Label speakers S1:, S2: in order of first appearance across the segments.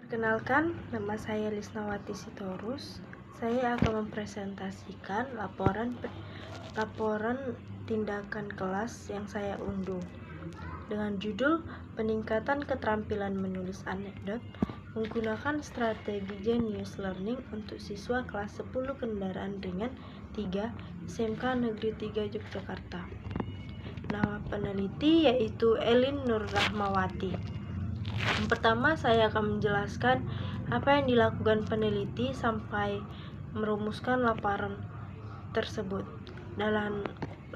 S1: Perkenalkan, nama saya Lisnawati Sitorus. Saya akan mempresentasikan laporan tindakan kelas yang saya unduh dengan judul Peningkatan Keterampilan Menulis Anekdot menggunakan strategi Genius Learning untuk siswa kelas 10 Kendaraan Ringan 3 SMK Negeri 3 Yogyakarta. Nama peneliti yaitu Elin Nur Rahmawati. Yang pertama, saya akan menjelaskan apa yang dilakukan peneliti sampai merumuskan laporan tersebut. Dalam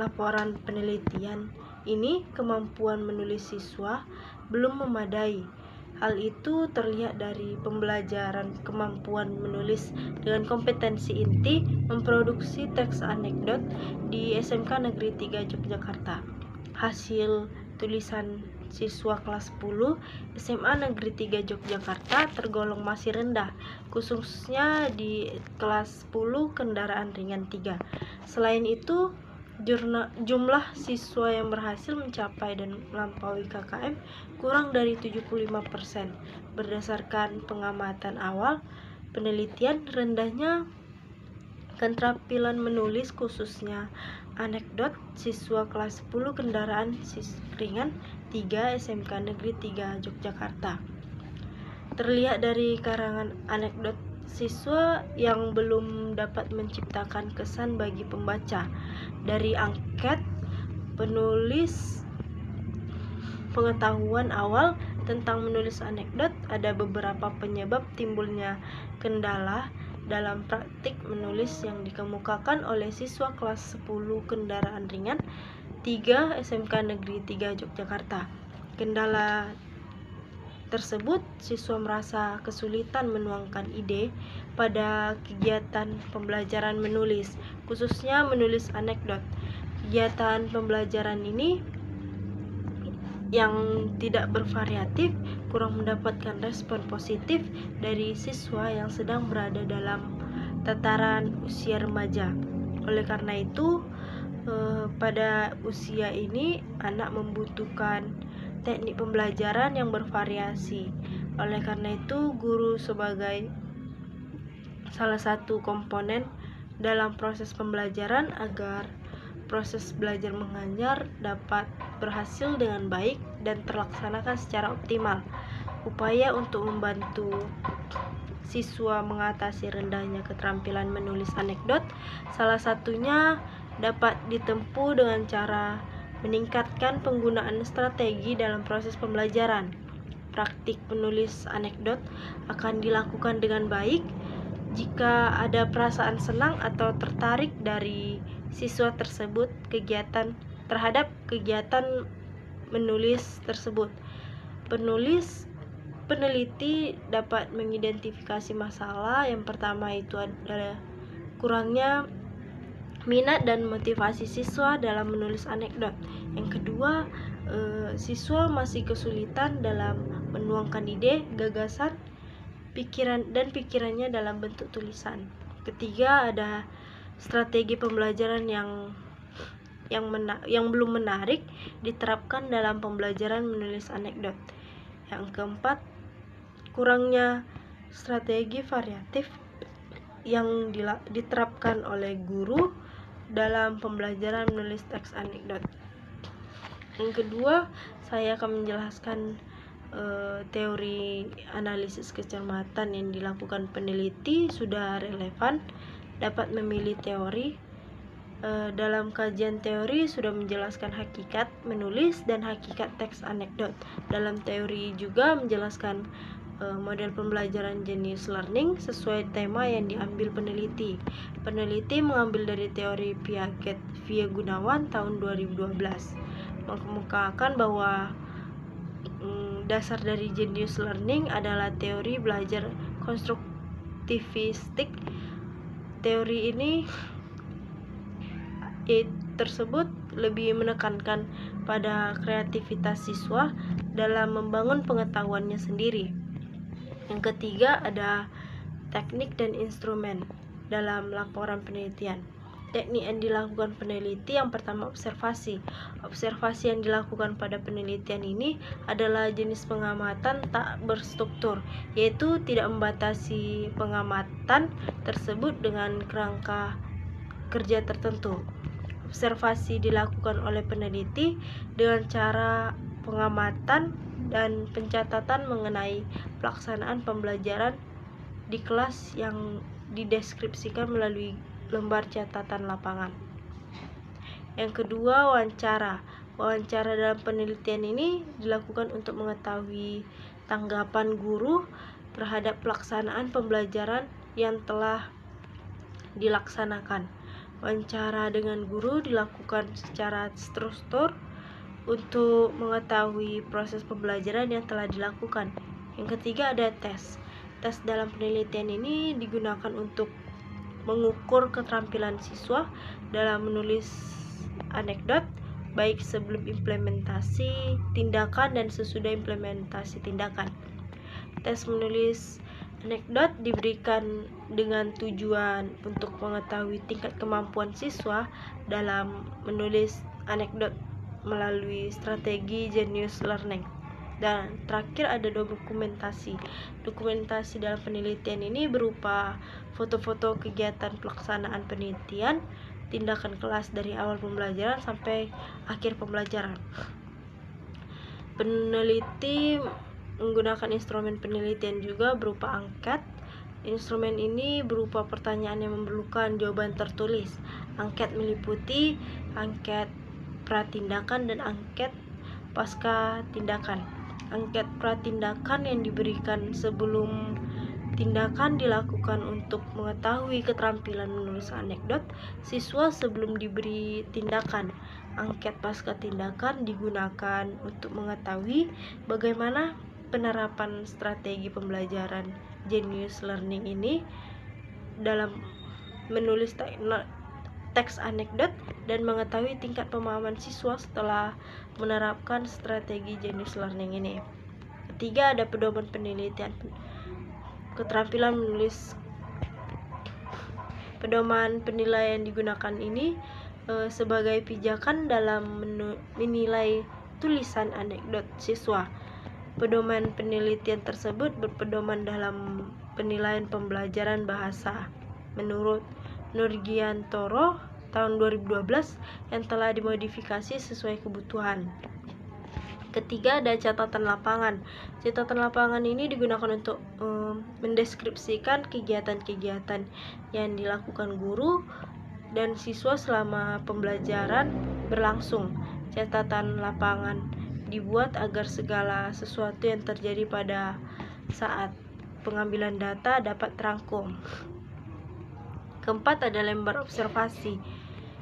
S1: laporan penelitian ini, kemampuan menulis siswa belum memadai. Hal itu terlihat dari pembelajaran kemampuan menulis dengan kompetensi inti memproduksi teks anekdot di SMK Negeri 3 Yogyakarta. Hasil tulisan siswa kelas 10 SMA Negeri 3 Yogyakarta tergolong masih rendah, khususnya di kelas 10 Kendaraan Ringan 3. Selain itu, jumlah siswa yang berhasil mencapai dan melampaui KKM kurang dari 75%. Berdasarkan pengamatan awal penelitian, rendahnya keterampilan menulis khususnya anekdot siswa kelas 10 Kendaraan Ringan 3 SMK Negeri 3 Yogyakarta terlihat dari karangan anekdot siswa yang belum dapat menciptakan kesan bagi pembaca. Dari angket penulis pengetahuan awal tentang menulis anekdot, ada beberapa penyebab timbulnya kendala dalam praktik menulis yang dikemukakan oleh siswa kelas 10 Kendaraan Ringan 3 SMK Negeri 3 Yogyakarta. Kendala tersebut, siswa merasa kesulitan menuangkan ide pada kegiatan pembelajaran menulis, khususnya menulis anekdot. Kegiatan pembelajaran ini yang tidak bervariatif kurang mendapatkan respon positif dari siswa yang sedang berada dalam tataran usia remaja. Oleh karena itu, pada usia ini anak membutuhkan teknik pembelajaran yang bervariasi. Oleh karena itu, guru sebagai salah satu komponen dalam proses pembelajaran agar proses belajar mengajar dapat berhasil dengan baik dan terlaksanakan secara optimal. Upaya untuk membantu siswa mengatasi rendahnya keterampilan menulis anekdot, salah satunya dapat ditempuh dengan cara meningkatkan penggunaan strategi dalam proses pembelajaran. Praktik menulis anekdot akan dilakukan dengan baik jika ada perasaan senang atau tertarik dari siswa tersebut terhadap kegiatan menulis tersebut. Peneliti dapat mengidentifikasi masalah. Yang pertama itu adalah kurangnya minat dan motivasi siswa dalam menulis anekdot. Yang kedua, siswa masih kesulitan dalam menuangkan ide, gagasan, pikirannya dalam bentuk tulisan. Ketiga, ada strategi pembelajaran yang belum menarik diterapkan dalam pembelajaran menulis anekdot. Yang keempat, kurangnya strategi variatif yang diterapkan oleh guru dalam pembelajaran menulis teks anekdot. Yang kedua, saya akan menjelaskan teori analisis kecermatan yang dilakukan peneliti sudah relevan, dapat memilih teori. Dalam kajian teori sudah menjelaskan hakikat menulis dan hakikat teks anekdot. Dalam teori juga menjelaskan model pembelajaran Genius Learning sesuai tema yang diambil peneliti. Peneliti mengambil dari teori Piaget via Gunawan tahun 2012, mengemukakan bahwa dasar dari Genius Learning adalah teori belajar konstruktivistik. Teori ini tersebut lebih menekankan pada kreativitas siswa dalam membangun pengetahuannya sendiri. Yang ketiga, ada teknik dan instrumen dalam laporan penelitian. teknik yang dilakukan peneliti. Yang pertama, observasi. Observasi yang dilakukan pada penelitian ini adalah jenis pengamatan tak berstruktur, yaitu tidak membatasi pengamatan tersebut dengan kerangka kerja tertentu. Observasi dilakukan oleh peneliti dengan cara pengamatan dan pencatatan mengenai pelaksanaan pembelajaran di kelas yang dideskripsikan melalui lembar catatan lapangan. Yang kedua, wawancara. Wawancara dalam penelitian ini dilakukan untuk mengetahui tanggapan guru terhadap pelaksanaan pembelajaran yang telah dilaksanakan. Wawancara dengan guru dilakukan secara terstruktur untuk mengetahui proses pembelajaran yang telah dilakukan. Yang ketiga, ada tes. Tes dalam penelitian ini digunakan untuk mengukur keterampilan siswa dalam menulis anekdot, baik sebelum implementasi tindakan dan sesudah implementasi tindakan. Tes menulis anekdot diberikan dengan tujuan untuk mengetahui tingkat kemampuan siswa dalam menulis anekdot melalui strategi Genius Learning. Dan terakhir, ada dokumentasi. Dokumentasi dalam penelitian ini berupa foto-foto kegiatan pelaksanaan penelitian, tindakan kelas dari awal pembelajaran sampai akhir pembelajaran. Peneliti menggunakan instrumen penelitian juga berupa angket. Instrumen ini berupa pertanyaan yang memerlukan jawaban tertulis. Angket meliputi angket pratindakan dan angket pasca tindakan. Angket pratindakan yang diberikan sebelum tindakan dilakukan untuk mengetahui keterampilan menulis anekdot siswa sebelum diberi tindakan. Angket pasca tindakan digunakan untuk mengetahui bagaimana penerapan strategi pembelajaran Genius Learning ini dalam menulis teks anekdot dan mengetahui tingkat pemahaman siswa setelah menerapkan strategi Genius Learning ini. Ketiga, ada pedoman penelitian. Keterampilan menulis. Pedoman penilaian digunakan ini sebagai pijakan dalam menilai tulisan anekdot siswa. Pedoman penelitian tersebut berpedoman dalam penilaian pembelajaran bahasa menurut Nurgiantoro tahun 2012 yang telah dimodifikasi sesuai kebutuhan. Ketiga, ada catatan lapangan. Catatan lapangan ini digunakan untuk mendeskripsikan kegiatan-kegiatan yang dilakukan guru dan siswa selama pembelajaran berlangsung. Catatan lapangan dibuat agar segala sesuatu yang terjadi pada saat pengambilan data dapat terangkum. Keempat, ada lembar observasi.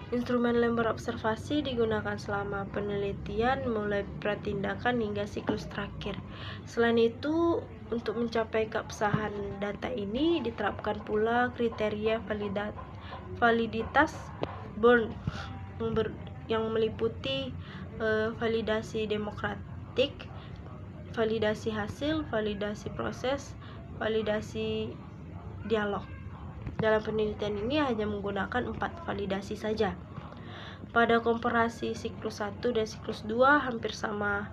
S1: Instrumen lembar observasi digunakan selama penelitian mulai pratindakan hingga siklus terakhir. Selain itu, untuk mencapai keabsahan data ini diterapkan pula kriteria validitas Bourne yang meliputi validasi demokratik, validasi hasil, validasi proses, validasi dialog. Dalam penelitian ini hanya menggunakan 4 validasi saja. Pada komparasi siklus 1 dan siklus 2 hampir sama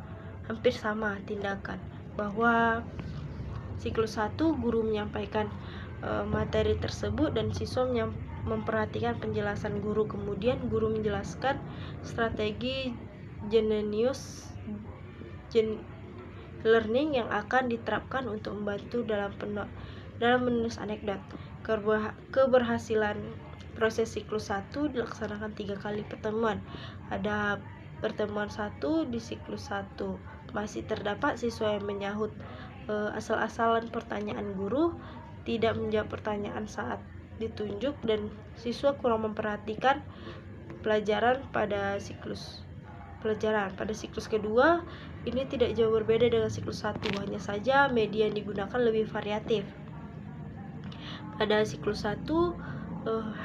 S1: tindakan, bahwa siklus 1 guru menyampaikan materi tersebut dan siswa memperhatikan penjelasan guru. Kemudian guru menjelaskan strategi Genius Learning yang akan diterapkan untuk membantu dalam menulis anekdot. Keberhasilan proses siklus 1 dilaksanakan 3 kali pertemuan. Ada pertemuan 1 di siklus 1 masih terdapat siswa yang menyahut asal-asalan pertanyaan guru, tidak menjawab pertanyaan saat ditunjuk, dan siswa kurang memperhatikan pelajaran pada siklus kedua. Ini tidak jauh berbeda dengan siklus 1, hanya saja media yang digunakan lebih variatif. Pada siklus 1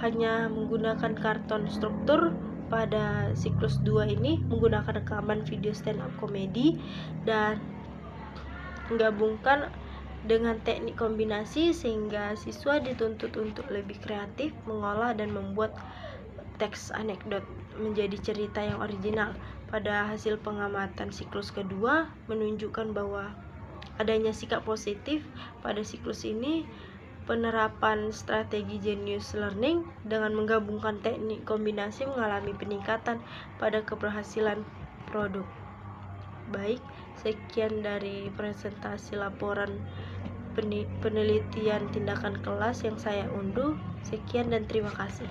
S1: hanya menggunakan karton struktur. Pada siklus 2 ini menggunakan rekaman video stand up komedi dan menggabungkan dengan teknik kombinasi, sehingga siswa dituntut untuk lebih kreatif mengolah dan membuat teks anekdot menjadi cerita yang original. Pada hasil pengamatan siklus kedua menunjukkan bahwa adanya sikap positif pada siklus ini. Penerapan strategi Genius Learning dengan menggabungkan teknik kombinasi mengalami peningkatan pada keberhasilan produk. Baik, sekian dari presentasi laporan penelitian tindakan kelas yang saya unduh. Sekian dan terima kasih.